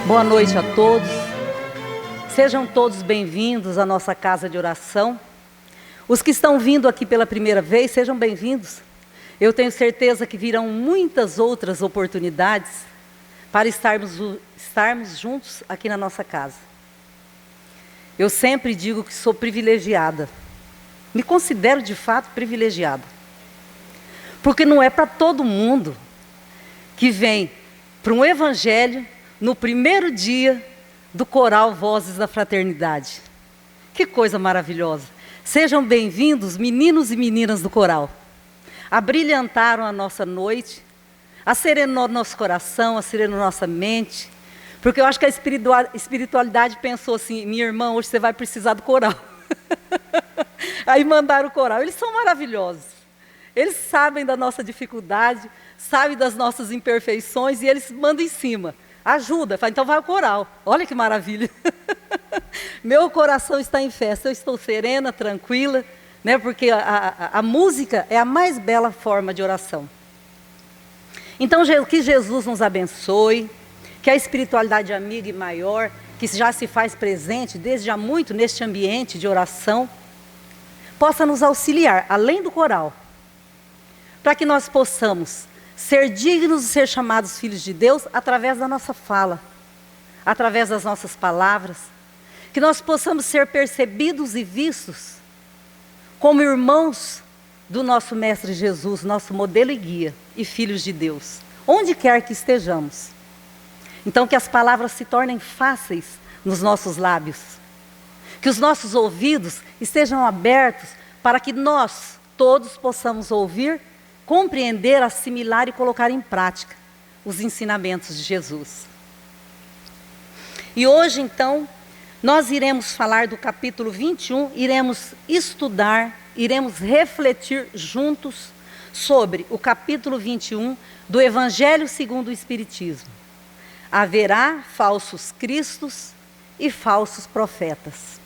Boa noite a todos. Sejam todos bem-vindos à nossa casa de oração. Os que estão vindo aqui pela primeira vez, sejam bem-vindos. Eu tenho certeza que virão muitas outras oportunidades para estarmos juntos aqui na nossa casa. Eu sempre digo que sou privilegiada. Me considero de fato privilegiada. Porque não é para todo mundo que vem para um evangelho no primeiro dia do coral Vozes da Fraternidade. Que coisa maravilhosa. Sejam bem-vindos, meninos e meninas do coral. Abrilhantaram a nossa noite, acerenou nosso coração, acerenou nossa mente, porque eu acho que a espiritualidade pensou assim: minha irmã, hoje você vai precisar do coral. Aí mandaram o coral. Eles são maravilhosos. Eles sabem da nossa dificuldade, sabem das nossas imperfeições e eles mandam em cima. Ajuda. Fala, então vai ao coral. Olha que maravilha. Meu coração está em festa. Eu estou serena, tranquila, né? Porque a música é a mais bela forma de oração. Então, que Jesus nos abençoe, que a espiritualidade amiga e maior, que já se faz presente desde há muito neste ambiente de oração, possa nos auxiliar, além do coral, para que nós possamos ser dignos de ser chamados filhos de Deus através da nossa fala, através das nossas palavras, que nós possamos ser percebidos e vistos como irmãos do nosso Mestre Jesus, nosso modelo e guia, e filhos de Deus, onde quer que estejamos. Então que as palavras se tornem fáceis nos nossos lábios, que os nossos ouvidos estejam abertos para que nós todos possamos ouvir, compreender, assimilar e colocar em prática os ensinamentos de Jesus. E hoje, então, nós iremos falar do capítulo 21, iremos estudar, iremos refletir juntos sobre o capítulo 21 do Evangelho segundo o Espiritismo. Haverá falsos cristos e falsos profetas.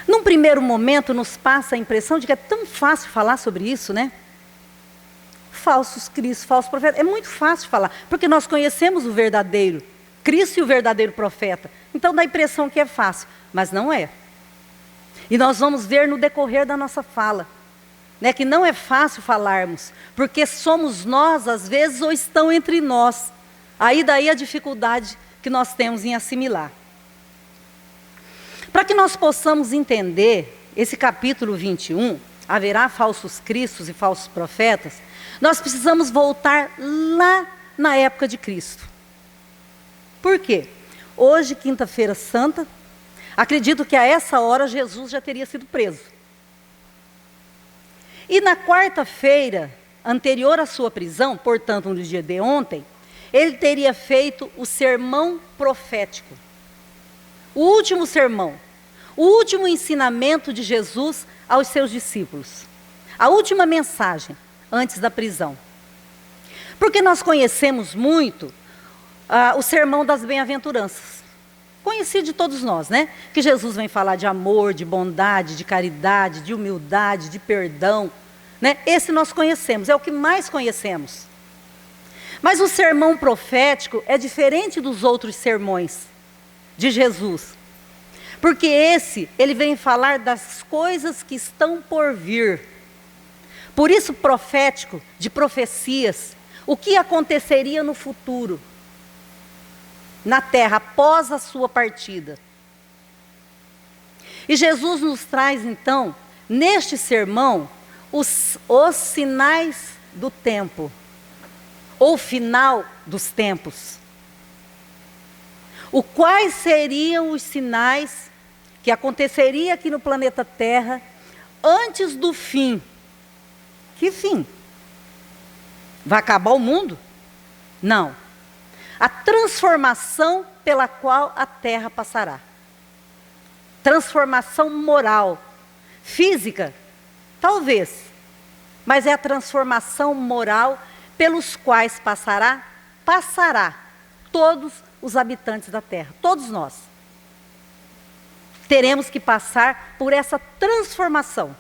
Num primeiro momento, nos passa a impressão de que é tão fácil falar sobre isso, né? Falsos cristos, falsos profetas. É muito fácil falar, porque nós conhecemos o verdadeiro Cristo e o verdadeiro profeta. Então dá a impressão que é fácil, mas não é. E nós vamos ver no decorrer da nossa fala, né, que não é fácil falarmos, porque somos nós, às vezes, ou estão entre nós. Aí daí a dificuldade que nós temos em assimilar. Para que nós possamos entender esse capítulo 21, haverá falsos cristos e falsos profetas, nós precisamos voltar lá na época de Cristo. Por quê? Hoje, quinta-feira santa, acredito que a essa hora Jesus já teria sido preso. E na quarta-feira, anterior à sua prisão, portanto no dia de ontem, ele teria feito o sermão profético. O último sermão, o último ensinamento de Jesus aos seus discípulos. A última mensagem antes da prisão. Porque nós conhecemos muito o sermão das bem-aventuranças. Conhecido de todos nós, né? Que Jesus vem falar de amor, de bondade, de caridade, de humildade, de perdão, né? Esse nós conhecemos, é o que mais conhecemos. Mas o sermão profético é diferente dos outros sermões de Jesus. Porque ele vem falar das coisas que estão por vir. Por isso profético, de profecias, o que aconteceria no futuro, na terra, após a sua partida. E Jesus nos traz então, neste sermão, os sinais do tempo, ou final dos tempos. Quais seriam os sinais que aconteceria aqui no planeta Terra antes do fim? Que fim? Vai acabar o mundo? Não. A transformação pela qual a Terra passará. Transformação moral. Física? Talvez. Mas é a transformação moral pelos quais passará todos os habitantes da Terra, todos nós. Teremos que passar por essa transformação,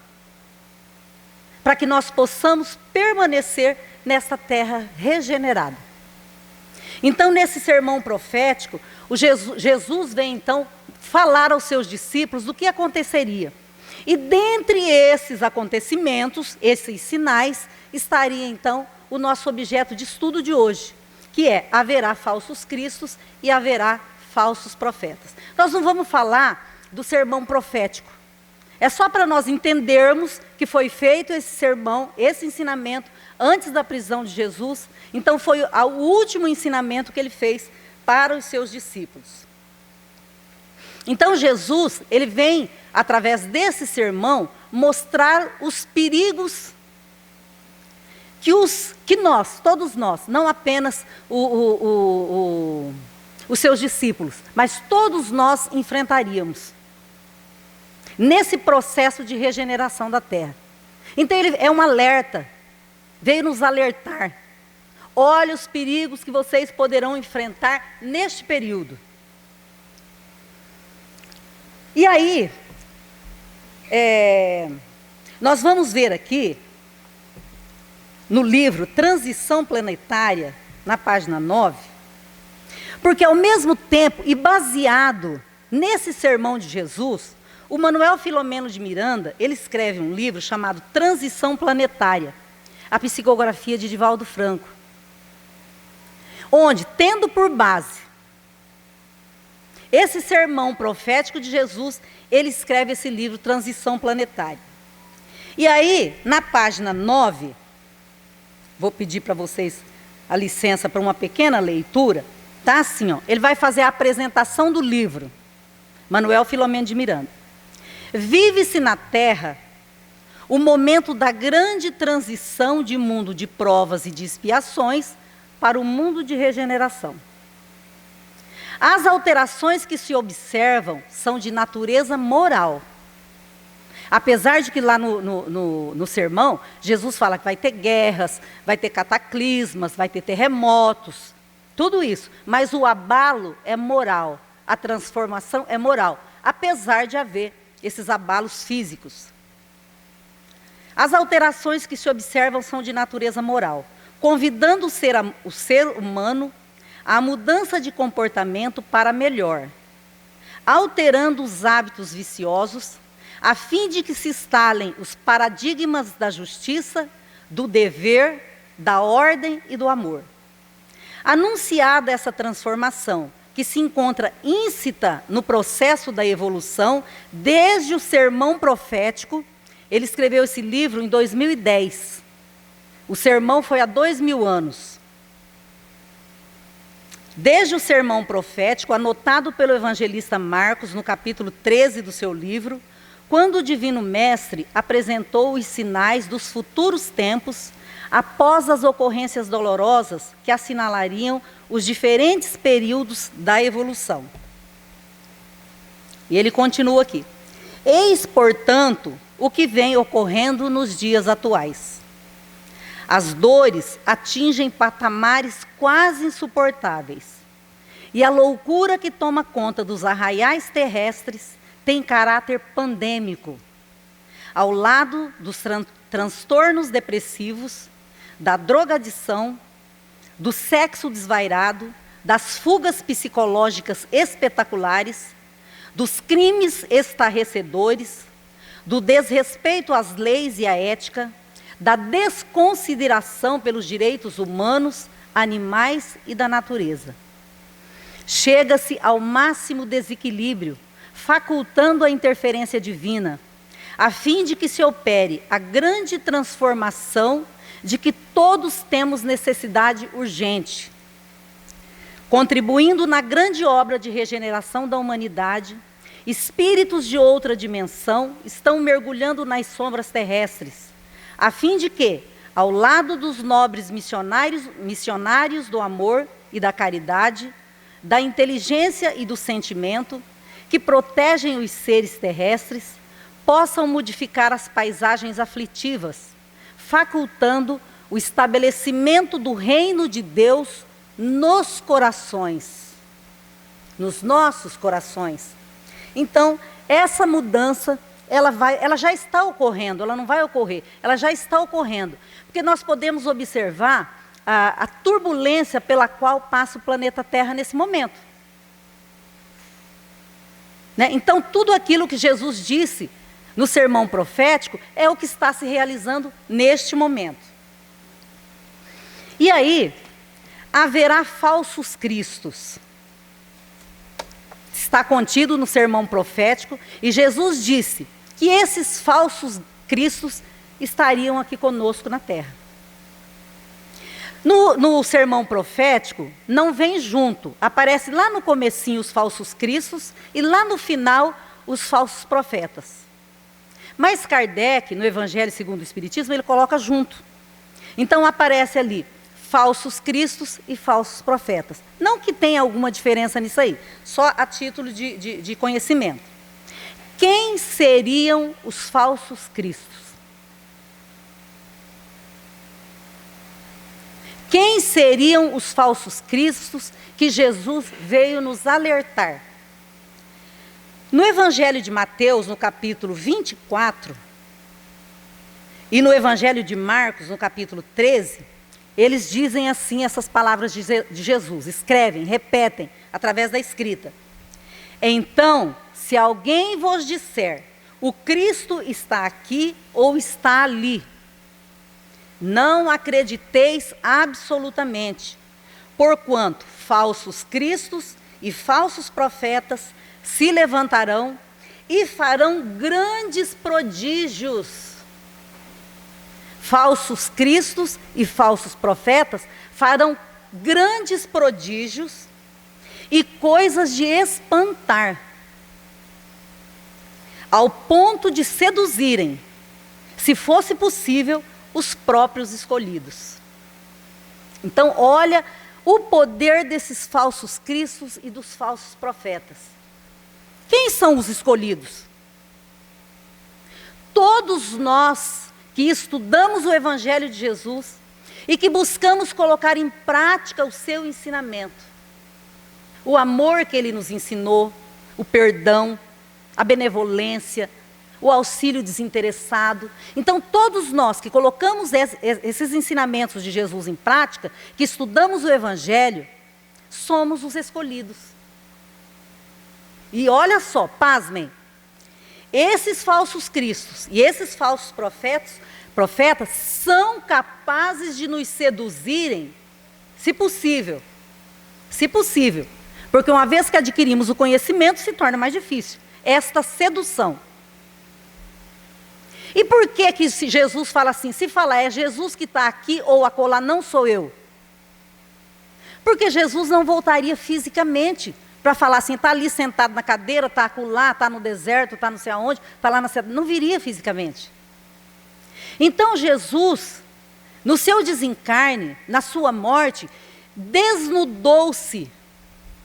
para que nós possamos permanecer nessa terra regenerada. Então, nesse sermão profético, Jesus vem então falar aos seus discípulos do que aconteceria. E dentre esses acontecimentos, esses sinais, estaria então o nosso objeto de estudo de hoje, que é: haverá falsos cristos e haverá falsos profetas. Nós não vamos falar do sermão profético. É só para nós entendermos que foi feito esse sermão, esse ensinamento, antes da prisão de Jesus. Então foi o último ensinamento que ele fez para os seus discípulos. Então Jesus, ele vem, através desse sermão, mostrar os perigos que nós, todos nós, não apenas os seus discípulos, mas todos nós enfrentaríamos nesse processo de regeneração da terra. Então ele é um alerta, veio nos alertar. Olha os perigos que vocês poderão enfrentar neste período. E aí, nós vamos ver aqui, no livro Transição Planetária, na página 9, porque ao mesmo tempo, e baseado nesse sermão de Jesus, o Manuel Filomeno de Miranda, ele escreve um livro chamado Transição Planetária, a psicografia de Divaldo Franco, onde, tendo por base esse sermão profético de Jesus, ele escreve esse livro Transição Planetária. E aí, na página 9, vou pedir para vocês a licença para uma pequena leitura, tá assim, ó, ele vai fazer a apresentação do livro, Manuel Filomeno de Miranda. Vive-se na Terra o momento da grande transição de mundo de provas e de expiações para o mundo de regeneração. As alterações que se observam são de natureza moral. Apesar de que lá no sermão, Jesus fala que vai ter guerras, vai ter cataclismas, vai ter terremotos, tudo isso. Mas o abalo é moral, a transformação é moral, apesar de haver esses abalos físicos. As alterações que se observam são de natureza moral, convidando o ser humano à mudança de comportamento para melhor, alterando os hábitos viciosos, a fim de que se instalem os paradigmas da justiça, do dever, da ordem e do amor. Anunciada essa transformação, que se encontra íncita no processo da evolução, desde o sermão profético, ele escreveu esse livro em 2010. O sermão foi há 2000 anos. Desde o sermão profético, anotado pelo evangelista Marcos, no capítulo 13 do seu livro, quando o Divino Mestre apresentou os sinais dos futuros tempos, após as ocorrências dolorosas que assinalariam os diferentes períodos da evolução. E ele continua aqui. Eis, portanto, o que vem ocorrendo nos dias atuais. As dores atingem patamares quase insuportáveis. E a loucura que toma conta dos arraiais terrestres tem caráter pandêmico. Ao lado dos transtornos depressivos, da drogadição, do sexo desvairado, das fugas psicológicas espetaculares, dos crimes estarrecedores, do desrespeito às leis e à ética, da desconsideração pelos direitos humanos, animais e da natureza. Chega-se ao máximo desequilíbrio, facultando a interferência divina, a fim de que se opere a grande transformação de que todos temos necessidade urgente. Contribuindo na grande obra de regeneração da humanidade, espíritos de outra dimensão estão mergulhando nas sombras terrestres, a fim de que, ao lado dos nobres missionários do amor e da caridade, da inteligência e do sentimento, que protegem os seres terrestres, possam modificar as paisagens aflitivas, facultando o estabelecimento do reino de Deus nos corações, nos nossos corações. Então, essa mudança, ela já está ocorrendo, ela não vai ocorrer, ela já está ocorrendo. Porque nós podemos observar a turbulência pela qual passa o planeta Terra nesse momento. Né? Então, tudo aquilo que Jesus disse no sermão profético é o que está se realizando neste momento. E aí, haverá falsos cristos. Está contido no sermão profético, e Jesus disse que esses falsos cristos estariam aqui conosco na terra. No sermão profético, não vem junto, aparece lá no comecinho os falsos cristos e lá no final os falsos profetas. Mas Kardec, no Evangelho segundo o Espiritismo, ele coloca junto. Então aparece ali falsos cristos e falsos profetas. Não que tenha alguma diferença nisso aí, só a título de conhecimento. Quem seriam os falsos cristos? Quem seriam os falsos cristos que Jesus veio nos alertar? No Evangelho de Mateus, no capítulo 24, e no Evangelho de Marcos, no capítulo 13, eles dizem assim essas palavras de Jesus, escrevem, repetem, através da escrita. Então, se alguém vos disser, o Cristo está aqui ou está ali, não acrediteis absolutamente, porquanto falsos cristos e falsos profetas se levantarão e farão grandes prodígios. Falsos cristos e falsos profetas farão grandes prodígios e coisas de espantar, ao ponto de seduzirem, se fosse possível, os próprios escolhidos. Então, olha o poder desses falsos cristos e dos falsos profetas. Quem são os escolhidos? Todos nós que estudamos o Evangelho de Jesus e que buscamos colocar em prática o seu ensinamento. O amor que ele nos ensinou, o perdão, a benevolência, o auxílio desinteressado. Então, todos nós que colocamos esses ensinamentos de Jesus em prática, que estudamos o Evangelho, somos os escolhidos. E olha só, pasmem, esses falsos cristos e esses falsos profetas são capazes de nos seduzirem, se possível, porque uma vez que adquirimos o conhecimento, se torna mais difícil esta sedução. E por que Jesus fala assim? Se falar é Jesus que está aqui ou acolá, não sou eu. Porque Jesus não voltaria fisicamente para falar assim, está ali sentado na cadeira, está acolá, está no deserto, está não sei aonde, está lá na cidade. Não viria fisicamente. Então Jesus, no seu desencarne, na sua morte, desnudou-se,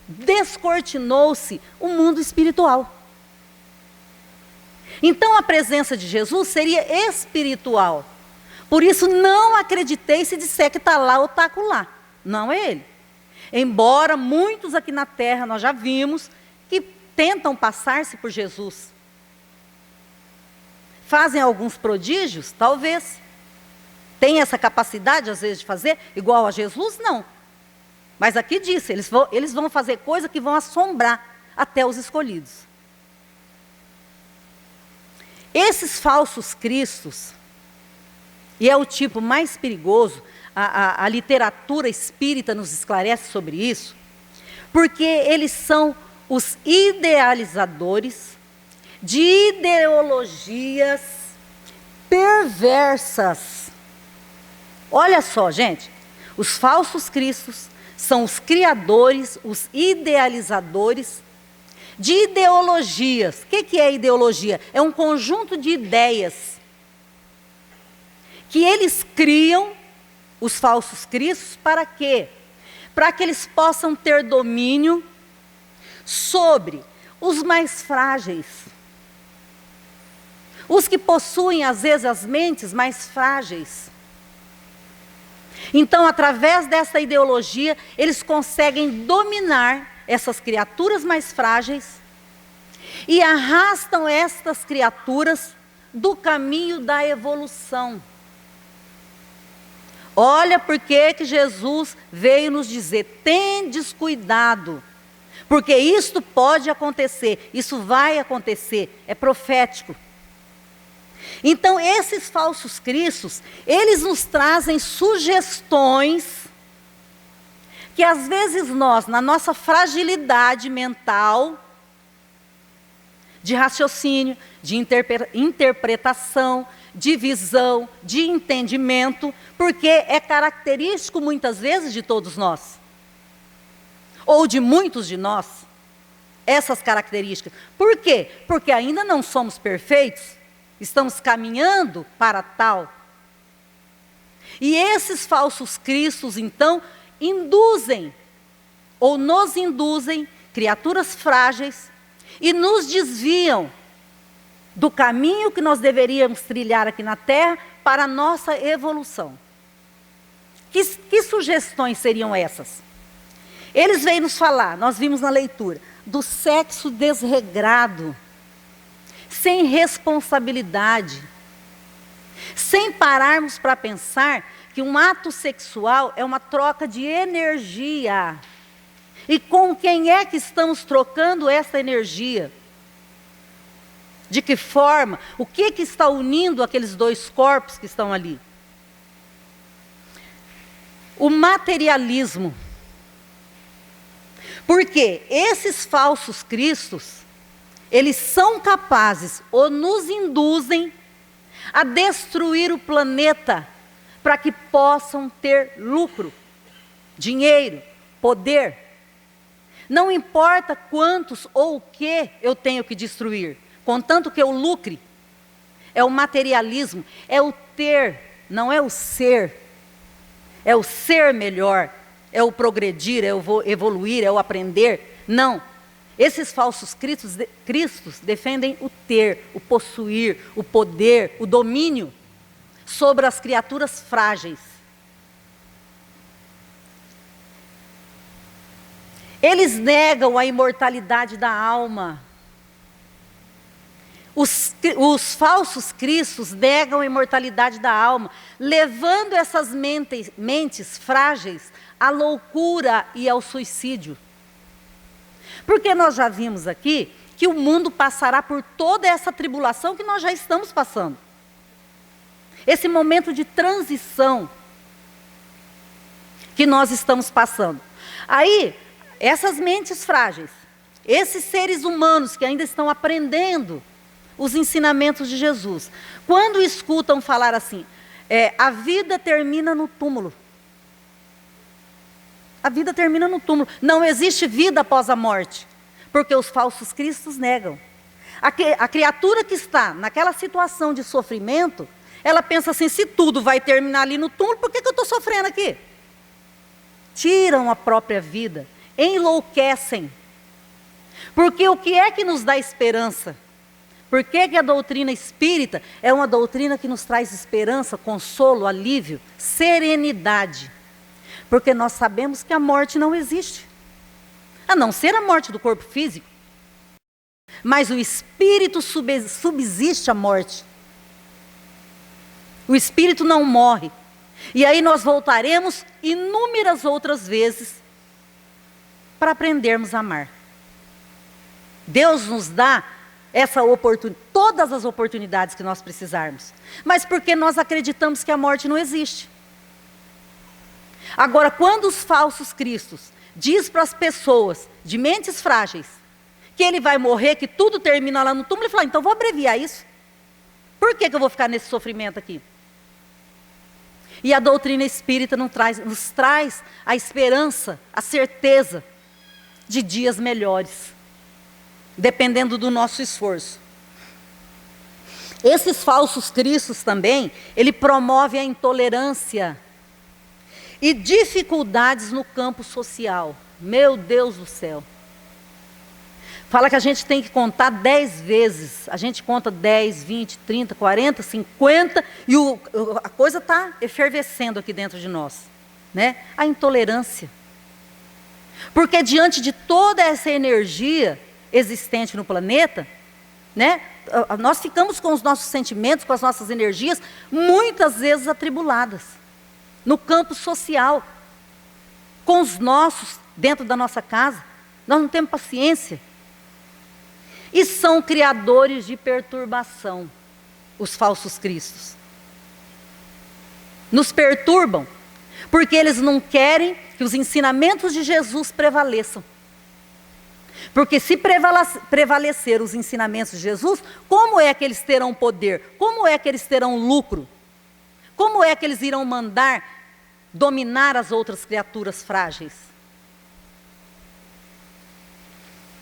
descortinou-se o mundo espiritual. Então a presença de Jesus seria espiritual. Por isso não acreditei se disser que está lá ou está acolá. Não é ele. Embora muitos aqui na terra nós já vimos que tentam passar-se por Jesus. Fazem alguns prodígios? Talvez. Tem essa capacidade às vezes de fazer igual a Jesus? Não. Mas aqui disse, eles vão fazer coisas que vão assombrar até os escolhidos. Esses falsos cristos, e é o tipo mais perigoso, a literatura espírita nos esclarece sobre isso, porque eles são os idealizadores de ideologias perversas. Olha só, gente, os falsos cristos são os criadores, os idealizadores de ideologias. O que é ideologia? É um conjunto de ideias que eles criam, os falsos cristos, para quê? Para que eles possam ter domínio sobre os mais frágeis, os que possuem às vezes as mentes mais frágeis. Então, através dessa ideologia, eles conseguem dominar essas criaturas mais frágeis e arrastam estas criaturas do caminho da evolução. Olha por que Jesus veio nos dizer: tendes cuidado, porque isto pode acontecer, isso vai acontecer, é profético. Então esses falsos cristos, eles nos trazem sugestões que às vezes nós, na nossa fragilidade mental, de raciocínio, de interpretação, de visão, de entendimento, porque é característico muitas vezes de todos nós, ou de muitos de nós, essas características. Por quê? Porque ainda não somos perfeitos, estamos caminhando para tal. E esses falsos cristos, então, induzem, ou nos induzem, criaturas frágeis, e nos desviam do caminho que nós deveríamos trilhar aqui na Terra para a nossa evolução. Que sugestões seriam essas? Eles vêm nos falar, nós vimos na leitura, do sexo desregrado, sem responsabilidade, sem pararmos para pensar que um ato sexual é uma troca de energia. E com quem é que estamos trocando essa energia? De que forma? O que está unindo aqueles dois corpos que estão ali? O materialismo. Porque esses falsos cristos, eles são capazes ou nos induzem a destruir o planeta para que possam ter lucro, dinheiro, poder. Não importa quantos ou o que eu tenho que destruir, contanto que eu lucre. É o materialismo, é o ter, não é o ser. É o ser melhor, é o progredir, é o evoluir, é o aprender. Não. Esses falsos cristos defendem o ter, o possuir, o poder, o domínio sobre as criaturas frágeis. Eles negam a imortalidade da alma. Os falsos cristos negam a imortalidade da alma, levando essas mentes frágeis à loucura e ao suicídio. Porque nós já vimos aqui que o mundo passará por toda essa tribulação que nós já estamos passando. Esse momento de transição que nós estamos passando. Aí, essas mentes frágeis, esses seres humanos que ainda estão aprendendo os ensinamentos de Jesus, quando escutam falar assim, a vida termina no túmulo. A vida termina no túmulo. Não existe vida após a morte, porque os falsos cristos negam. A criatura que está naquela situação de sofrimento, ela pensa assim, se tudo vai terminar ali no túmulo, por que eu estou sofrendo aqui? Tiram a própria vida, enlouquecem. Porque o que é que nos dá esperança? Por que a doutrina espírita é uma doutrina que nos traz esperança, consolo, alívio, serenidade? Porque nós sabemos que a morte não existe. A não ser a morte do corpo físico. Mas o espírito subsiste à morte. O espírito não morre. E aí nós voltaremos inúmeras outras vezes para aprendermos a amar. Deus nos dá todas as oportunidades que nós precisarmos. Mas porque nós acreditamos que a morte não existe. Agora, quando os falsos cristos diz para as pessoas de mentes frágeis que ele vai morrer, que tudo termina lá no túmulo, ele fala, então vou abreviar isso. Por que eu vou ficar nesse sofrimento aqui? E a doutrina espírita nos traz a esperança, a certeza de dias melhores, dependendo do nosso esforço. Esses falsos cristos também, ele promove a intolerância e dificuldades no campo social. Meu Deus do céu. Fala que a gente tem que contar 10 vezes. A gente conta 10, 20, 30, 40, 50 e a coisa está efervescendo aqui dentro de nós, né? A intolerância. Porque diante de toda essa energia existente no planeta, né? Nós ficamos com os nossos sentimentos, com as nossas energias, muitas vezes atribuladas. no campo social, com os nossos, dentro da nossa casa. Nós não temos paciência. E são criadores de perturbação, os falsos cristos. Nos perturbam, porque eles não querem que os ensinamentos de Jesus prevaleçam. Porque se prevalecer os ensinamentos de Jesus, como é que eles terão poder? Como é que eles terão lucro? Como é que eles irão mandar dominar as outras criaturas frágeis?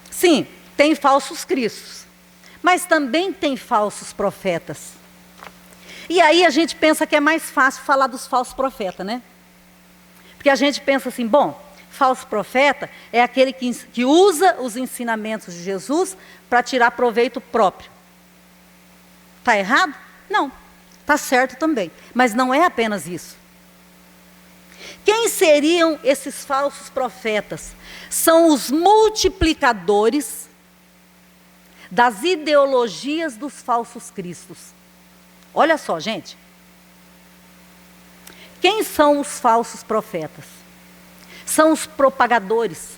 Sim, tem falsos cristos, mas também tem falsos profetas. E aí a gente pensa que é mais fácil falar dos falsos profetas, né? Porque a gente pensa assim, bom, falso profeta é aquele que usa os ensinamentos de Jesus para tirar proveito próprio. Está errado? Não, está certo também. Mas não é apenas isso. Quem seriam esses falsos profetas? São os multiplicadores das ideologias dos falsos cristos. Olha só, gente. Quem são os falsos profetas? São os propagadores,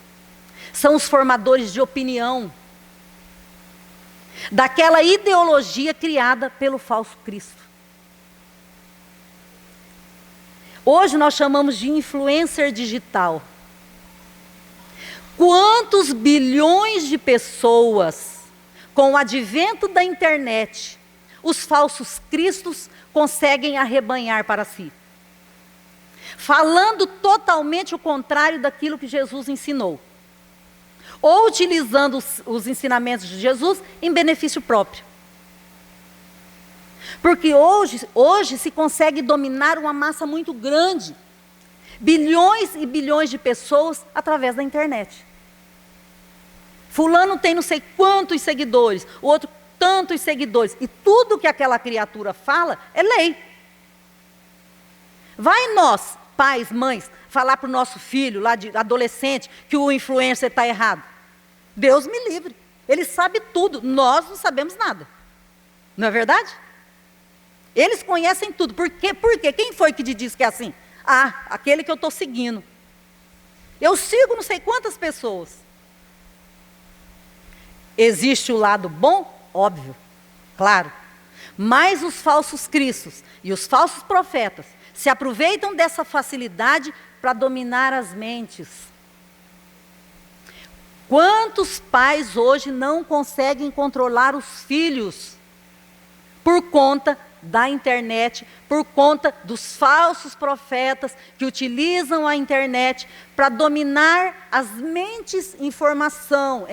são os formadores de opinião daquela ideologia criada pelo falso Cristo. Hoje nós chamamos de influencer digital. Quantos bilhões de pessoas, com o advento da internet, os falsos cristos conseguem arrebanhar para si? Falando totalmente o contrário daquilo que Jesus ensinou. Ou utilizando os ensinamentos de Jesus em benefício próprio. Porque hoje se consegue dominar uma massa muito grande. Bilhões e bilhões de pessoas através da internet. Fulano tem não sei quantos seguidores, o outro tantos seguidores. E tudo que aquela criatura fala é lei. Vai nós, pais, mães, falar para o nosso filho, lá de adolescente, que o influencer está errado. Deus me livre. Ele sabe tudo. Nós não sabemos nada. Não é verdade? Eles conhecem tudo. Por quê? Quem foi que te disse que é assim? Ah, aquele que eu estou seguindo. Eu sigo não sei quantas pessoas. Existe o lado bom? Óbvio. Claro. Mas os falsos cristos e os falsos profetas se aproveitam dessa facilidade para dominar as mentes. Quantos pais hoje não conseguem controlar os filhos por conta da internet, por conta dos falsos profetas que utilizam a internet para dominar as mentes em informação.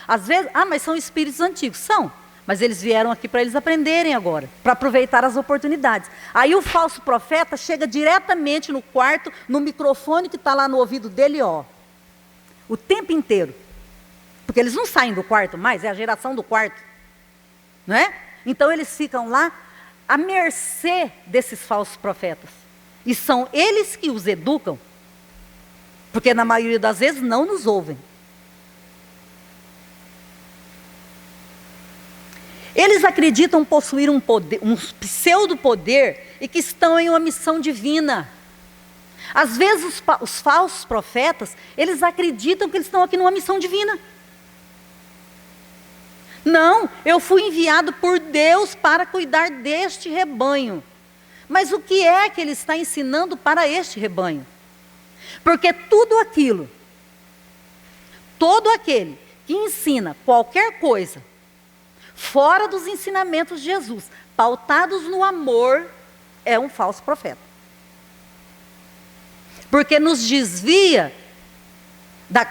Às vezes, mas são espíritos antigos. São. Mas eles vieram aqui para eles aprenderem agora, para aproveitar as oportunidades. Aí o falso profeta chega diretamente no quarto, no microfone que está lá no ouvido dele, ó, o tempo inteiro. Porque eles não saem do quarto mais, é a geração do quarto. Não é? Então eles ficam lá à mercê desses falsos profetas. E são eles que os educam, porque na maioria das vezes não nos ouvem. Eles acreditam possuir um poder, um pseudo-poder, e que estão em uma missão divina. Às vezes os falsos profetas, eles acreditam que eles estão aqui numa missão divina. Não, eu fui enviado por Deus para cuidar deste rebanho. Mas o que é que ele está ensinando para este rebanho? Porque todo aquele que ensina qualquer coisa fora dos ensinamentos de Jesus, pautados no amor, é um falso profeta. Porque nos desvia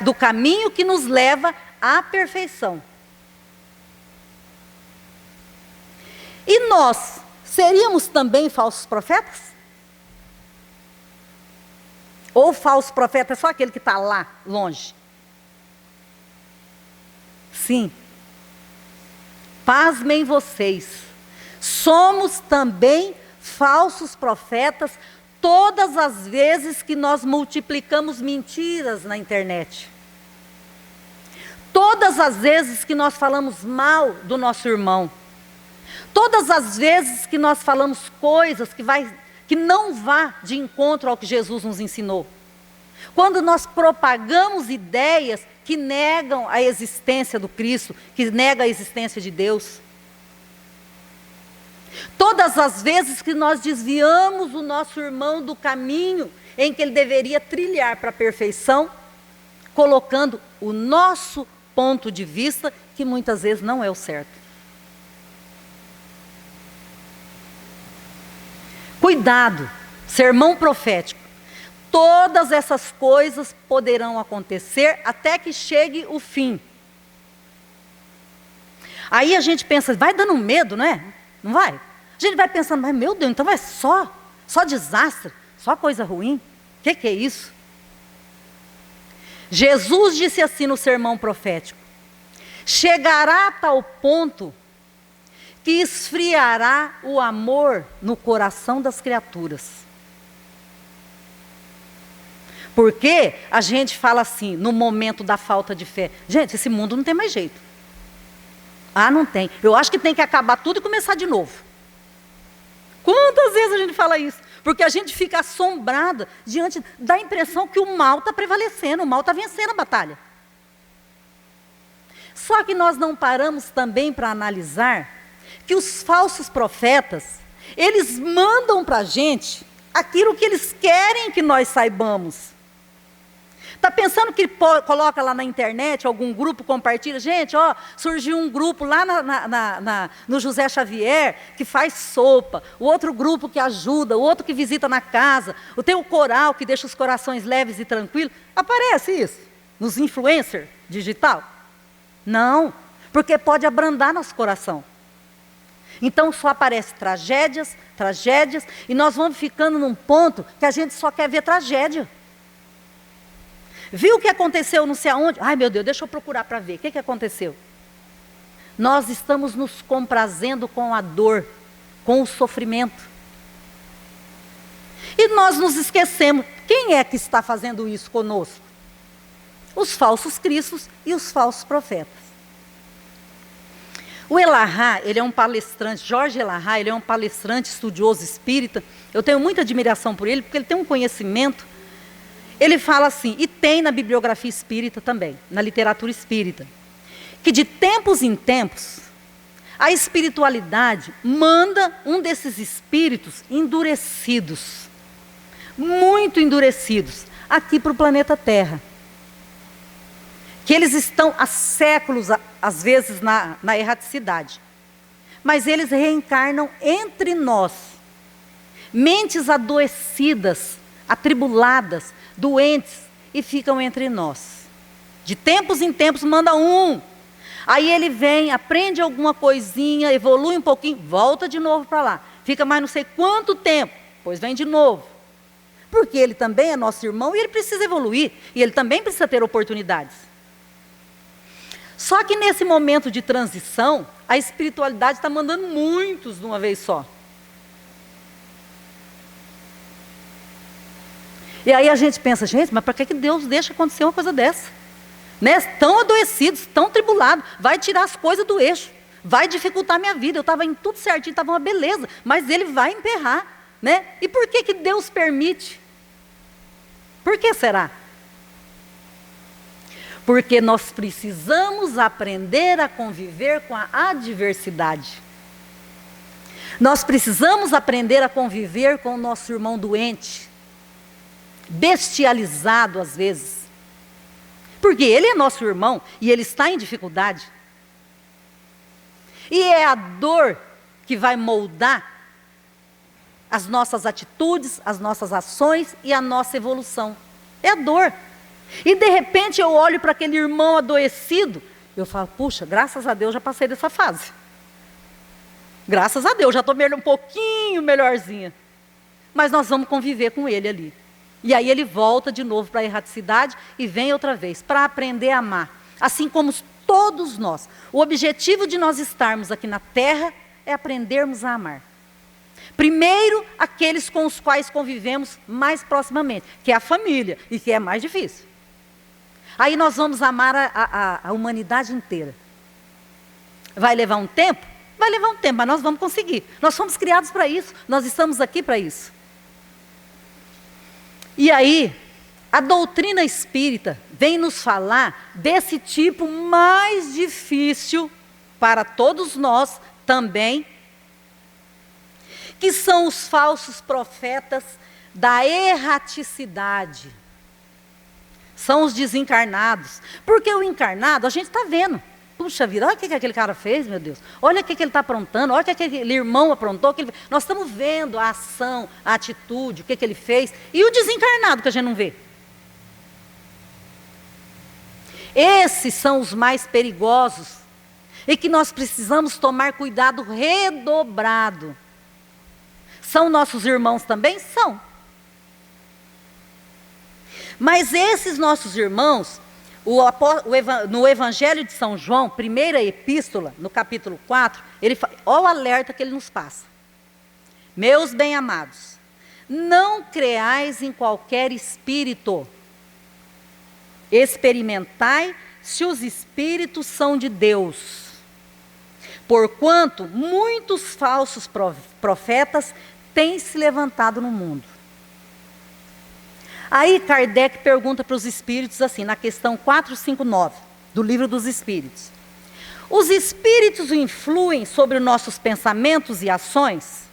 do caminho que nos leva à perfeição. E nós seríamos também falsos profetas? Ou falso profeta é só aquele que está lá, longe? Sim. Pasmem vocês, somos também falsos profetas todas as vezes que nós multiplicamos mentiras na internet. Todas as vezes que nós falamos mal do nosso irmão. Todas as vezes que nós falamos coisas que vai que não vá de encontro ao que Jesus nos ensinou. Quando nós propagamos ideias que negam a existência do Cristo, que negam a existência de Deus. Todas as vezes que nós desviamos o nosso irmão do caminho em que ele deveria trilhar para a perfeição, colocando o nosso ponto de vista, que muitas vezes não é o certo. Cuidado, sermão profético. Todas essas coisas poderão acontecer até que chegue o fim. Aí a gente pensa, vai dando medo, não é? Não vai? A gente vai pensando, mas meu Deus, então vai só desastre, só coisa ruim. O que é isso? Jesus disse assim no sermão profético: chegará a tal ponto que esfriará o amor no coração das criaturas. Porque a gente fala assim, no momento da falta de fé, gente, esse mundo não tem mais jeito. Ah, não tem. Eu acho que tem que acabar tudo e começar de novo. Quantas vezes a gente fala isso? Porque a gente fica assombrada diante da impressão que o mal está prevalecendo, o mal está vencendo a batalha. Só que nós não paramos também para analisar que os falsos profetas, eles mandam para a gente aquilo que eles querem que nós saibamos. Está pensando que coloca lá na internet, algum grupo compartilha? Gente, ó, surgiu um grupo lá no José Xavier que faz sopa, o outro grupo que ajuda, o outro que visita na casa, tem o coral que deixa os corações leves e tranquilos. Aparece isso nos influencers digital? Não, porque pode abrandar nosso coração. Então só aparece tragédias, e nós vamos ficando num ponto que a gente só quer ver tragédia. Viu o que aconteceu não sei aonde? Ai meu Deus, deixa eu procurar para ver. O que aconteceu? Nós estamos nos comprazendo com a dor, com o sofrimento. E nós nos esquecemos. Quem é que está fazendo isso conosco? Os falsos cristos e os falsos profetas. O Elarrat, ele é um palestrante, Jorge Elarrat, ele é um palestrante estudioso espírita. Eu tenho muita admiração por ele, porque ele tem um conhecimento. Ele fala assim, e tem na bibliografia espírita também, na literatura espírita, que de tempos em tempos, a espiritualidade manda um desses espíritos endurecidos, muito endurecidos, aqui para o planeta Terra. Que eles estão há séculos, às vezes, na erraticidade. Mas eles reencarnam entre nós. Mentes adoecidas, atribuladas, doentes, e ficam entre nós. De tempos em tempos manda um. Aí ele vem, aprende alguma coisinha, evolui um pouquinho, volta de novo para lá. Fica mais não sei quanto tempo, depois vem de novo. Porque ele também é nosso irmão e ele precisa evoluir. E ele também precisa ter oportunidades. Só que nesse momento de transição, a espiritualidade está mandando muitos de uma vez só. E aí a gente pensa, gente, mas para que Deus deixa acontecer uma coisa dessa? Né? Tão adoecidos, tão tribulados, vai tirar as coisas do eixo, vai dificultar a minha vida. Eu estava em tudo certinho, estava uma beleza, mas ele vai emperrar. Né? E por que Deus permite? Por que será? Porque nós precisamos aprender a conviver com a adversidade. Nós precisamos aprender a conviver com o nosso irmão doente, bestializado às vezes. Porque ele é nosso irmão e ele está em dificuldade. E é a dor que vai moldar as nossas atitudes, as nossas ações e a nossa evolução. É a dor. E de repente eu olho para aquele irmão adoecido, eu falo, puxa, graças a Deus já passei dessa fase. Graças a Deus, já estou um pouquinho melhorzinha. Mas nós vamos conviver com ele ali. E aí ele volta de novo para a erraticidade e vem outra vez, para aprender a amar. Assim como todos nós. O objetivo de nós estarmos aqui na Terra é aprendermos a amar. Primeiro, aqueles com os quais convivemos mais proximamente, que é a família, e que é mais difícil. Aí nós vamos amar a humanidade inteira. Vai levar um tempo? Vai levar um tempo, mas nós vamos conseguir. Nós fomos criados para isso, nós estamos aqui para isso. E aí, a doutrina espírita vem nos falar desse tipo mais difícil para todos nós também, que são os falsos profetas da erraticidade. São os desencarnados. Porque o encarnado, a gente está vendo. Puxa vida, olha o que aquele cara fez, meu Deus. Olha o que ele está aprontando, olha o que aquele irmão aprontou. Nós estamos vendo a ação, a atitude, o que ele fez. E o desencarnado que a gente não vê. Esses são os mais perigosos. E que nós precisamos tomar cuidado redobrado. São nossos irmãos também? São. Mas esses nossos irmãos, no Evangelho de São João, primeira epístola, no capítulo 4, olha o alerta que ele nos passa. Meus bem-amados, não creais em qualquer espírito. Experimentai se os espíritos são de Deus. Porquanto muitos falsos profetas têm se levantado no mundo. Aí Kardec pergunta para os espíritos assim, na questão 459 do Livro dos Espíritos. Os espíritos influem sobre nossos pensamentos e ações?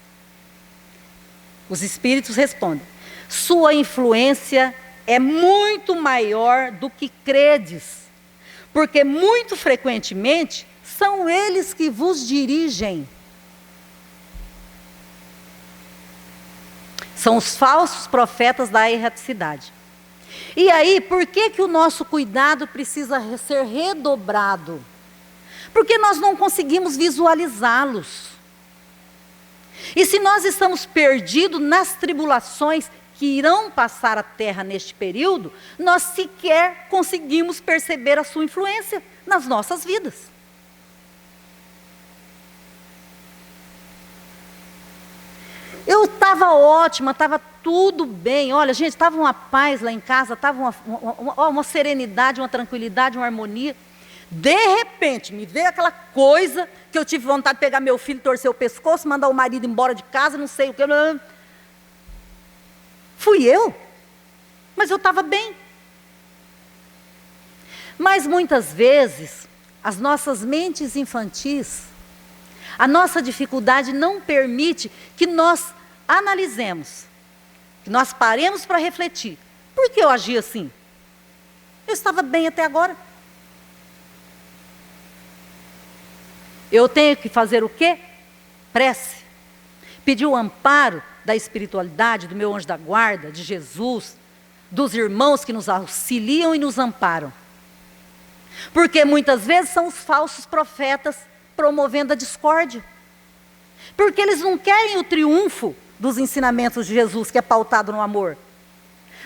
Os espíritos respondem, sua influência é muito maior do que credes, porque muito frequentemente são eles que vos dirigem. São os falsos profetas da erraticidade. E aí, por que o nosso cuidado precisa ser redobrado? Porque nós não conseguimos visualizá-los. E se nós estamos perdidos nas tribulações que irão passar a terra neste período, nós sequer conseguimos perceber a sua influência nas nossas vidas. Eu estava ótima, estava tudo bem. Olha, gente, estava uma paz lá em casa, estava uma serenidade, uma tranquilidade, uma harmonia. De repente, me veio aquela coisa que eu tive vontade de pegar meu filho, torcer o pescoço, mandar o marido embora de casa, não sei o que. Fui eu, mas eu estava bem. Mas muitas vezes, as nossas mentes infantis, a nossa dificuldade não permite que nós analisemos, que nós paremos para refletir. Por que eu agi assim? Eu estava bem até agora. Eu tenho que fazer o quê? Prece. Pedir o amparo da espiritualidade, do meu anjo da guarda, de Jesus, dos irmãos que nos auxiliam e nos amparam. Porque muitas vezes são os falsos profetas promovendo a discórdia. Porque eles não querem o triunfo dos ensinamentos de Jesus, que é pautado no amor.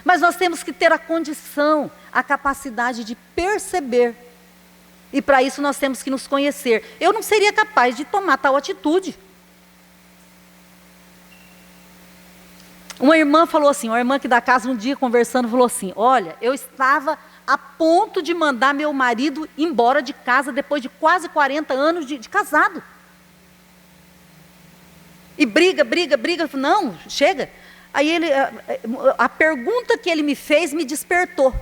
Mas nós temos que ter a condição, a capacidade de perceber. E para isso nós temos que nos conhecer. Eu não seria capaz de tomar tal atitude. Uma irmã falou assim, uma irmã aqui da casa um dia conversando, falou assim, olha, eu estava a ponto de mandar meu marido embora de casa depois de quase 40 anos de casado. E briga, não, chega. Aí a pergunta que ele me fez me despertou.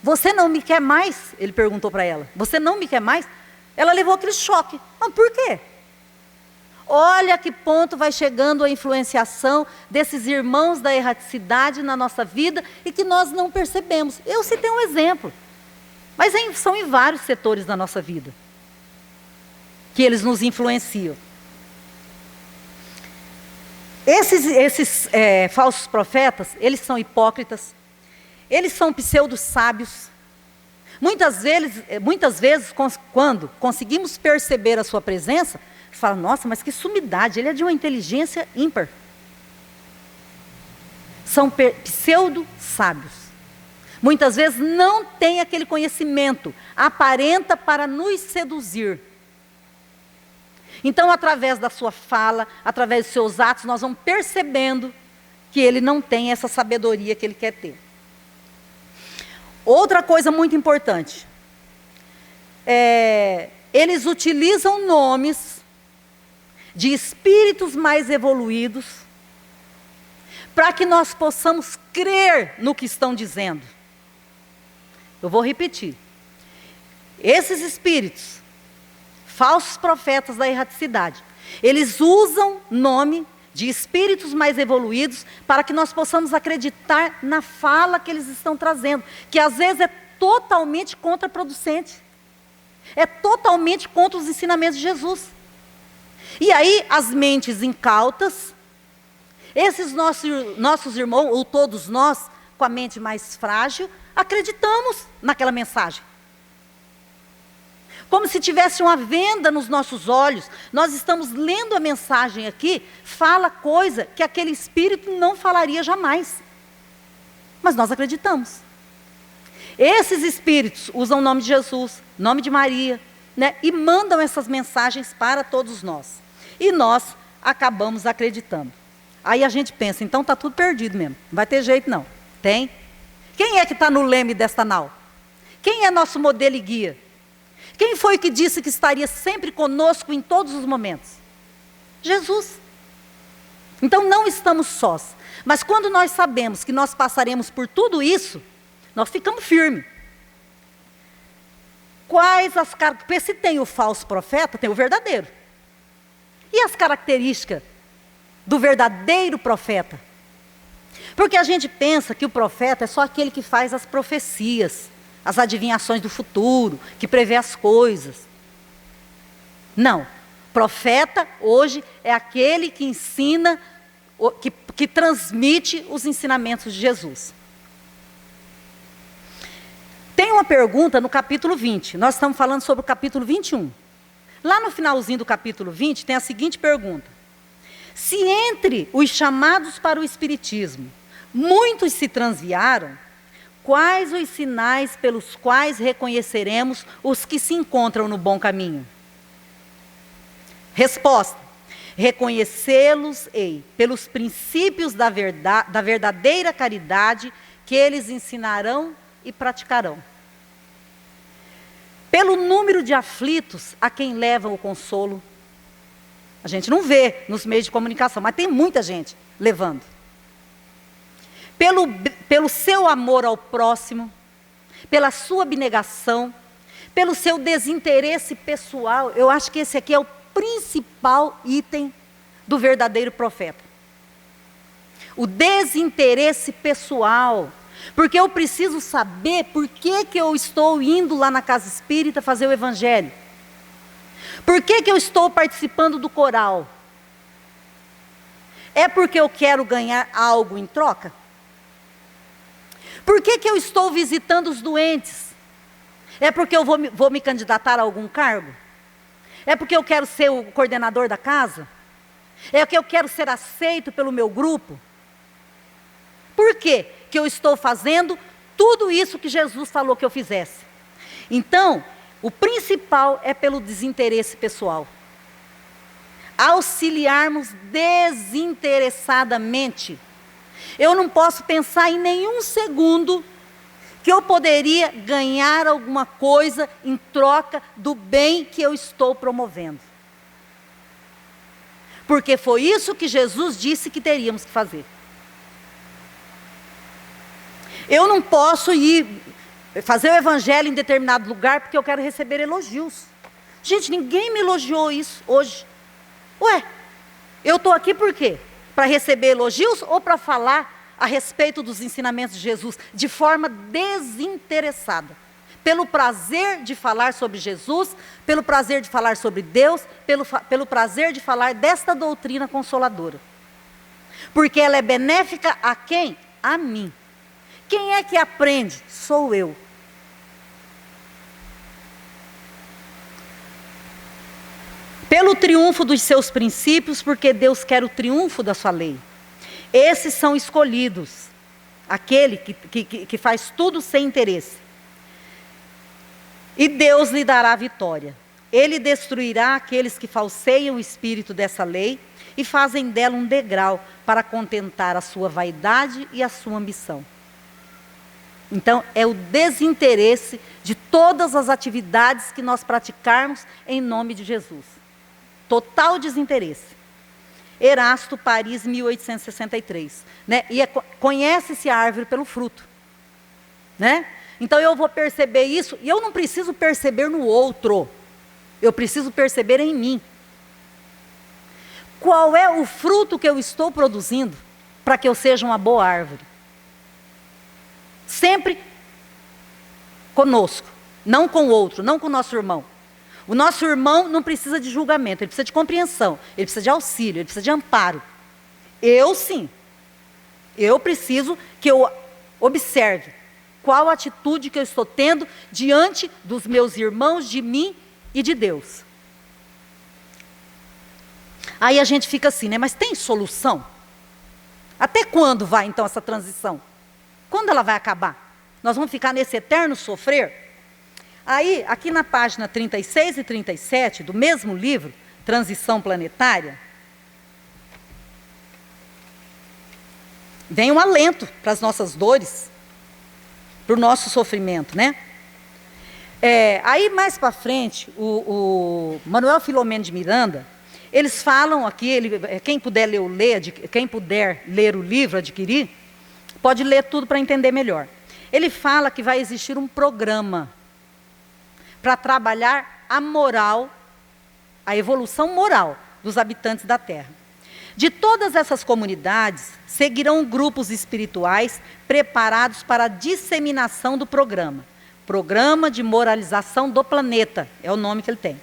Você não me quer mais? Ele perguntou para ela. Você não me quer mais? Ela levou aquele choque. Mas por quê? Olha a que ponto vai chegando a influenciação desses irmãos da erraticidade na nossa vida e que nós não percebemos. Eu citei um exemplo, mas são em vários setores da nossa vida que eles nos influenciam. Esses falsos profetas, eles são hipócritas, eles são pseudo-sábios. Muitas vezes, quando conseguimos perceber a sua presença, fala, nossa, mas que sumidade, ele é de uma inteligência ímpar. São pseudo-sábios. Muitas vezes não tem aquele conhecimento, aparenta para nos seduzir. Então, através da sua fala, através dos seus atos, nós vamos percebendo que ele não tem essa sabedoria que ele quer ter. Outra coisa muito importante, eles utilizam nomes de espíritos mais evoluídos para que nós possamos crer no que estão dizendo. Eu vou repetir. Esses espíritos, falsos profetas da erraticidade, eles usam nome de espíritos mais evoluídos para que nós possamos acreditar na fala que eles estão trazendo, que às vezes é totalmente contraproducente, é totalmente contra os ensinamentos de Jesus. E aí as mentes incautas, esses nossos irmãos, ou todos nós, com a mente mais frágil, acreditamos naquela mensagem. Como se tivesse uma venda nos nossos olhos. Nós estamos lendo a mensagem aqui, fala coisa que aquele espírito não falaria jamais. Mas nós acreditamos. Esses espíritos usam o nome de Jesus, nome de Maria, né? E mandam essas mensagens para todos nós. E nós acabamos acreditando. Aí a gente pensa, então está tudo perdido mesmo. Não vai ter jeito não. Tem. Quem é que está no leme desta nau? Quem é nosso modelo e guia? Quem foi que disse que estaria sempre conosco em todos os momentos? Jesus. Então não estamos sós. Mas quando nós sabemos que nós passaremos por tudo isso, nós ficamos firmes. Quais as características? Porque se tem o falso profeta, tem o verdadeiro. E as características do verdadeiro profeta? Porque a gente pensa que o profeta é só aquele que faz as profecias, as adivinhações do futuro, que prevê as coisas. Não. Profeta, hoje, é aquele que ensina, que transmite os ensinamentos de Jesus. Tem uma pergunta no capítulo 20. Nós estamos falando sobre o capítulo 21. Lá no finalzinho do capítulo 20, tem a seguinte pergunta. Se entre os chamados para o Espiritismo, muitos se transviaram, quais os sinais pelos quais reconheceremos os que se encontram no bom caminho? Resposta: reconhecê-los-ei pelos princípios da verdadeira caridade que eles ensinarão e praticarão. Pelo número de aflitos a quem levam o consolo. A gente não vê nos meios de comunicação, mas tem muita gente levando. Pelo seu amor ao próximo, pela sua abnegação, pelo seu desinteresse pessoal. Eu acho que esse aqui é o principal item do verdadeiro profeta. O desinteresse pessoal. Porque eu preciso saber por que eu estou indo lá na casa espírita fazer o evangelho. Por que eu estou participando do coral? É porque eu quero ganhar algo em troca? Por que eu estou visitando os doentes? É porque eu vou me candidatar a algum cargo? É porque eu quero ser o coordenador da casa? É porque eu quero ser aceito pelo meu grupo? Por que eu estou fazendo tudo isso que Jesus falou que eu fizesse? Então, o principal é pelo desinteresse pessoal. Auxiliarmos desinteressadamente. Eu não posso pensar em nenhum segundo que eu poderia ganhar alguma coisa em troca do bem que eu estou promovendo. Porque foi isso que Jesus disse que teríamos que fazer. Eu não posso ir fazer o evangelho em determinado lugar porque eu quero receber elogios. Gente, ninguém me elogiou isso hoje. Ué, eu estou aqui por quê? Para receber elogios ou para falar a respeito dos ensinamentos de Jesus de forma desinteressada? Pelo prazer de falar sobre Jesus, pelo prazer de falar sobre Deus, pelo prazer de falar desta doutrina consoladora. Porque ela é benéfica a quem? A mim. Quem é que aprende? Sou eu. Pelo triunfo dos seus princípios, porque Deus quer o triunfo da sua lei. Esses são escolhidos. Aquele que faz tudo sem interesse. E Deus lhe dará a vitória. Ele destruirá aqueles que falseiam o espírito dessa lei e fazem dela um degrau para contentar a sua vaidade e a sua ambição. Então, é o desinteresse de todas as atividades que nós praticarmos em nome de Jesus. Total desinteresse. Erasto, Paris, 1863. Né? E conhece-se a árvore pelo fruto. Né? Então eu vou perceber isso, e eu não preciso perceber no outro, eu preciso perceber em mim. Qual é o fruto que eu estou produzindo para que eu seja uma boa árvore? Sempre conosco, não com o outro, não com o nosso irmão. O nosso irmão não precisa de julgamento, ele precisa de compreensão, ele precisa de auxílio, ele precisa de amparo. Eu sim, eu preciso que eu observe qual a atitude que eu estou tendo diante dos meus irmãos, de mim e de Deus. Aí a gente fica assim, né? Mas tem solução? Até quando vai então essa transição? Quando ela vai acabar? Nós vamos ficar nesse eterno sofrer? Aí, aqui na página 36 e 37 do mesmo livro, Transição Planetária, vem um alento para as nossas dores, para o nosso sofrimento, né? Aí mais para frente, o Manuel Filomeno de Miranda, eles falam aqui, quem puder ler o livro, adquirir, pode ler tudo para entender melhor. Ele fala que vai existir um programa para trabalhar a moral, a evolução moral dos habitantes da Terra. De todas essas comunidades, seguirão grupos espirituais preparados para a disseminação do programa. Programa de Moralização do Planeta, é o nome que ele tem.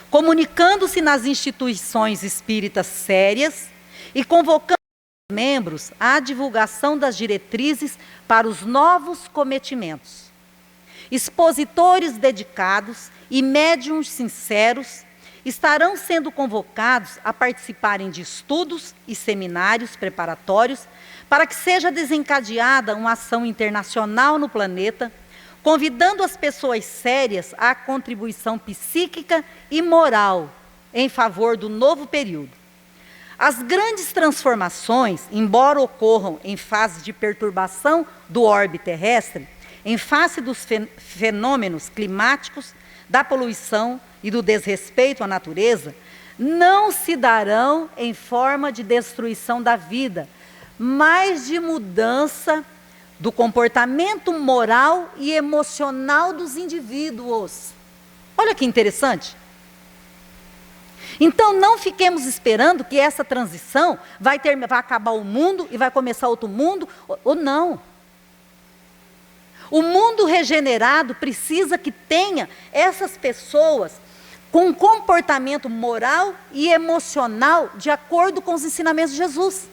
Comunicando-se nas instituições espíritas sérias e convocando os membros à divulgação das diretrizes para os novos cometimentos. Expositores dedicados e médiuns sinceros estarão sendo convocados a participarem de estudos e seminários preparatórios para que seja desencadeada uma ação internacional no planeta, convidando as pessoas sérias à contribuição psíquica e moral em favor do novo período. As grandes transformações, embora ocorram em fase de perturbação do orbe terrestre, em face dos fenômenos climáticos, da poluição e do desrespeito à natureza, não se darão em forma de destruição da vida, mas de mudança do comportamento moral e emocional dos indivíduos. Olha que interessante. Então não fiquemos esperando que essa transição vai acabar o mundo e vai começar outro mundo, ou não. O mundo regenerado precisa que tenha essas pessoas com comportamento moral e emocional de acordo com os ensinamentos de Jesus.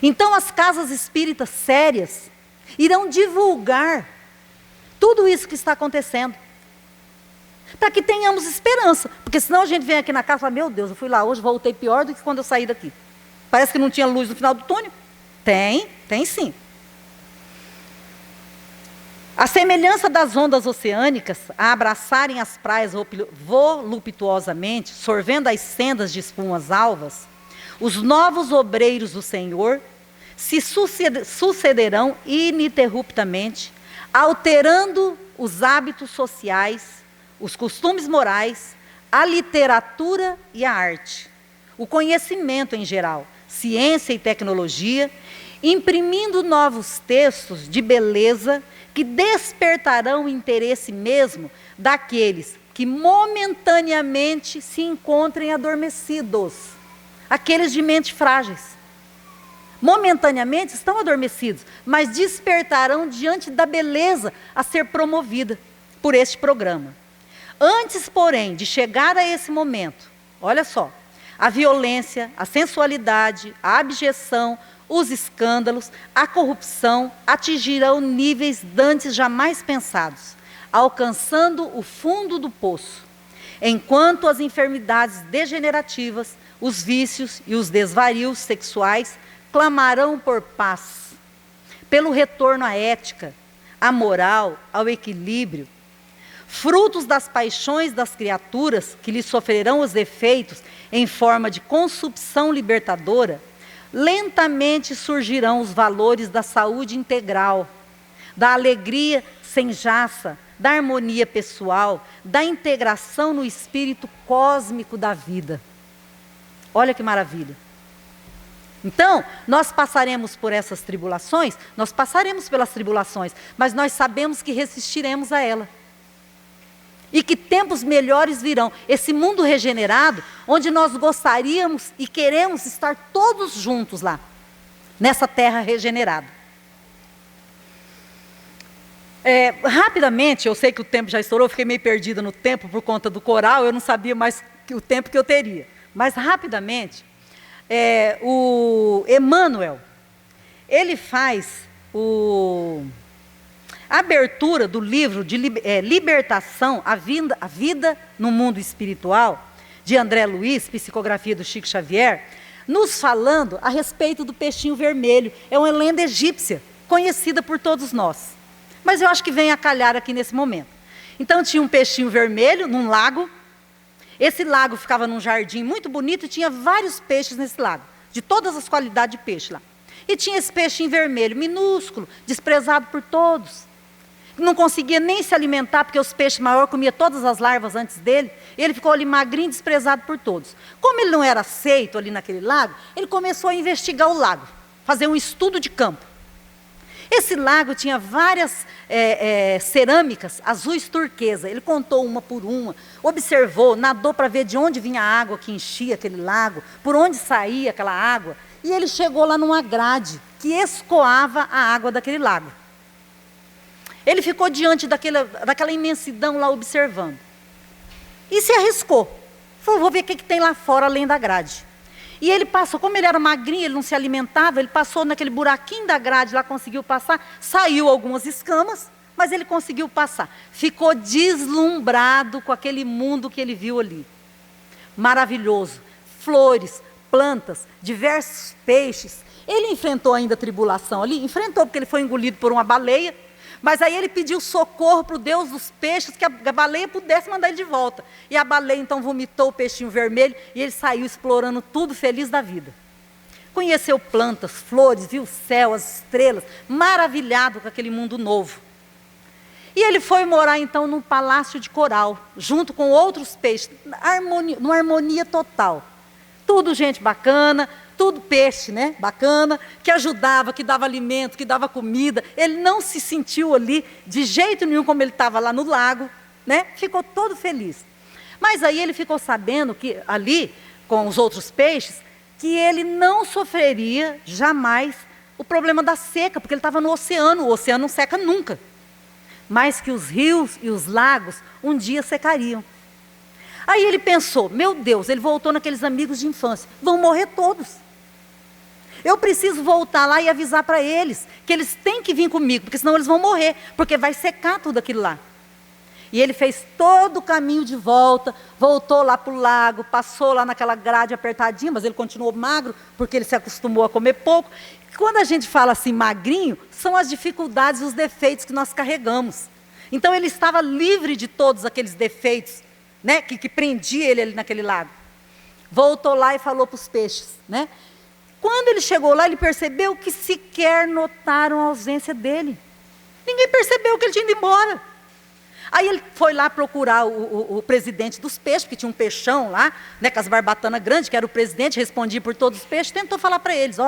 Então as casas espíritas sérias irão divulgar tudo isso que está acontecendo, para que tenhamos esperança, porque senão a gente vem aqui na casa e fala, meu Deus, eu fui lá hoje, voltei pior do que quando eu saí daqui. Parece que não tinha luz no final do túnel. Tem sim. A semelhança das ondas oceânicas a abraçarem as praias voluptuosamente, sorvendo as sendas de espumas alvas, os novos obreiros do Senhor se sucederão ininterruptamente, alterando os hábitos sociais, os costumes morais, a literatura e a arte, o conhecimento em geral, ciência e tecnologia, imprimindo novos textos de beleza que despertarão o interesse mesmo daqueles que momentaneamente se encontrem adormecidos, aqueles de mente frágeis. Momentaneamente estão adormecidos, mas despertarão diante da beleza a ser promovida por este programa. Antes, porém, de chegar a esse momento, olha só, a violência, a sensualidade, a abjeção, os escândalos, a corrupção atingirão níveis dantes jamais pensados, alcançando o fundo do poço, enquanto as enfermidades degenerativas, os vícios e os desvarios sexuais clamarão por paz, pelo retorno à ética, à moral, ao equilíbrio. Frutos das paixões das criaturas que lhe sofrerão os efeitos em forma de consumpção libertadora, lentamente surgirão os valores da saúde integral, da alegria sem jaça, da harmonia pessoal, da integração no espírito cósmico da vida. Olha que maravilha. Então, nós passaremos por essas tribulações, nós passaremos pelas tribulações, mas nós sabemos que resistiremos a ela. E que tempos melhores virão. Esse mundo regenerado, onde nós gostaríamos e queremos estar todos juntos lá, nessa terra regenerada. Rapidamente, eu sei que o tempo já estourou, eu fiquei meio perdida no tempo por conta do coral, eu não sabia mais o tempo que eu teria. Mas rapidamente, o Emmanuel, ele faz a abertura do livro de Libertação, a vida no mundo espiritual, de André Luiz, psicografia do Chico Xavier, nos falando a respeito do peixinho vermelho. É uma lenda egípcia, conhecida por todos nós. Mas eu acho que vem a calhar aqui nesse momento. Então tinha um peixinho vermelho num lago. Esse lago ficava num jardim muito bonito e tinha vários peixes nesse lago, de todas as qualidades de peixe lá. E tinha esse peixinho vermelho, minúsculo, desprezado por todos. Não conseguia nem se alimentar, porque os peixes maiores comiam todas as larvas antes dele. E ele ficou ali magrinho, desprezado por todos. Como ele não era aceito ali naquele lago, ele começou a investigar o lago, fazer um estudo de campo. Esse lago tinha várias cerâmicas azuis turquesa. Ele contou uma por uma, observou, nadou para ver de onde vinha a água que enchia aquele lago, por onde saía aquela água. E ele chegou lá numa grade que escoava a água daquele lago. Ele ficou diante daquela imensidão lá observando. E se arriscou. Falou, vou ver o que tem lá fora além da grade. E ele passou, como ele era magrinho, ele não se alimentava, ele passou naquele buraquinho da grade lá, conseguiu passar, saiu algumas escamas, mas ele conseguiu passar. Ficou deslumbrado com aquele mundo que ele viu ali. Maravilhoso. Flores, plantas, diversos peixes. Ele enfrentou ainda a tribulação ali, enfrentou porque ele foi engolido por uma baleia, mas aí ele pediu socorro para o Deus dos peixes, que a baleia pudesse mandar ele de volta. E a baleia então vomitou o peixinho vermelho e ele saiu explorando tudo, feliz da vida. Conheceu plantas, flores, viu o céu, as estrelas, maravilhado com aquele mundo novo. E ele foi morar então num palácio de coral, junto com outros peixes, numa harmonia total. Tudo gente bacana, tudo peixe, né? Bacana, que ajudava, que dava alimento, que dava comida. Ele não se sentiu ali de jeito nenhum como ele estava lá no lago, né? Ficou todo feliz. Mas aí ele ficou sabendo que ali, com os outros peixes, que ele não sofreria jamais o problema da seca, porque ele estava no oceano, o oceano não seca nunca. Mas que os rios e os lagos um dia secariam. Aí ele pensou, meu Deus, ele voltou naqueles amigos de infância, vão morrer todos. Eu preciso voltar lá e avisar para eles que eles têm que vir comigo, porque senão eles vão morrer, porque vai secar tudo aquilo lá. E ele fez todo o caminho de volta, voltou lá para o lago, passou lá naquela grade apertadinha, mas ele continuou magro, porque ele se acostumou a comer pouco. E quando a gente fala assim magrinho, são as dificuldades e os defeitos que nós carregamos. Então ele estava livre de todos aqueles defeitos, né, que prendia ele ali naquele lago. Voltou lá e falou para os peixes, né? Quando ele chegou lá, ele percebeu que sequer notaram a ausência dele. Ninguém percebeu que ele tinha ido embora. Aí ele foi lá procurar o presidente dos peixes, porque tinha um peixão lá, né, com as barbatanas grandes, que era o presidente, respondia por todos os peixes, tentou falar para eles,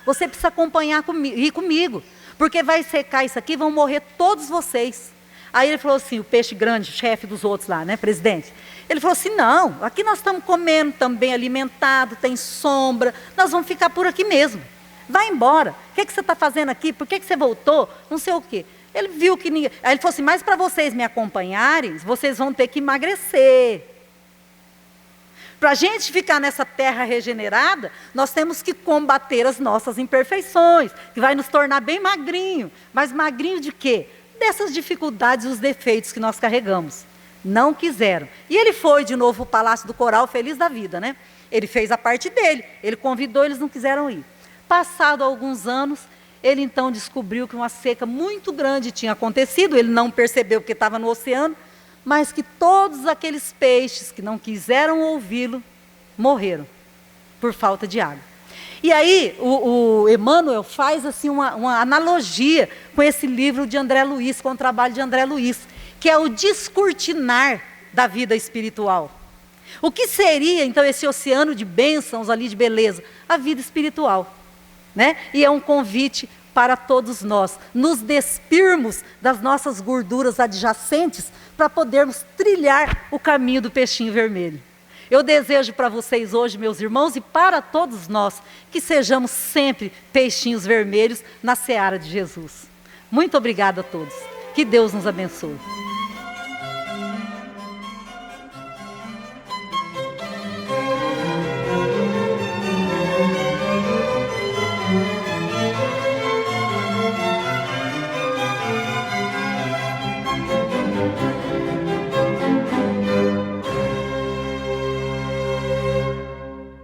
você precisa acompanhar ir comigo, porque vai secar isso aqui, vão morrer todos vocês. Aí ele falou assim, o peixe grande, chefe dos outros lá, né, presidente. Ele falou assim, não, aqui nós estamos comendo, estamos bem alimentados, tem sombra, nós vamos ficar por aqui mesmo. Vai embora, o que você está fazendo aqui? Por que você voltou? Não sei o quê. Ele viu que ninguém... Aí ele falou assim, mas para vocês me acompanharem, vocês vão ter que emagrecer. Para a gente ficar nessa terra regenerada, nós temos que combater as nossas imperfeições, que vai nos tornar bem magrinho. Mas magrinho de quê? Dessas dificuldades e os defeitos que nós carregamos. Não quiseram. E ele foi de novo para o Palácio do Coral, feliz da vida, né? Ele fez a parte dele, ele convidou, eles não quiseram ir. Passado alguns anos, ele então descobriu que uma seca muito grande tinha acontecido, ele não percebeu porque estava no oceano, mas que todos aqueles peixes que não quiseram ouvi-lo, morreram, por falta de água. E aí, o Emmanuel faz assim, uma analogia com esse livro de André Luiz, com o trabalho de André Luiz, que é o descortinar da vida espiritual. O que seria, então, esse oceano de bênçãos ali, de beleza? A vida espiritual, né? E é um convite para todos nós, nos despirmos das nossas gorduras adjacentes, para podermos trilhar o caminho do peixinho vermelho. Eu desejo para vocês hoje, meus irmãos, e para todos nós, que sejamos sempre peixinhos vermelhos na seara de Jesus. Muito obrigada a todos. Que Deus nos abençoe.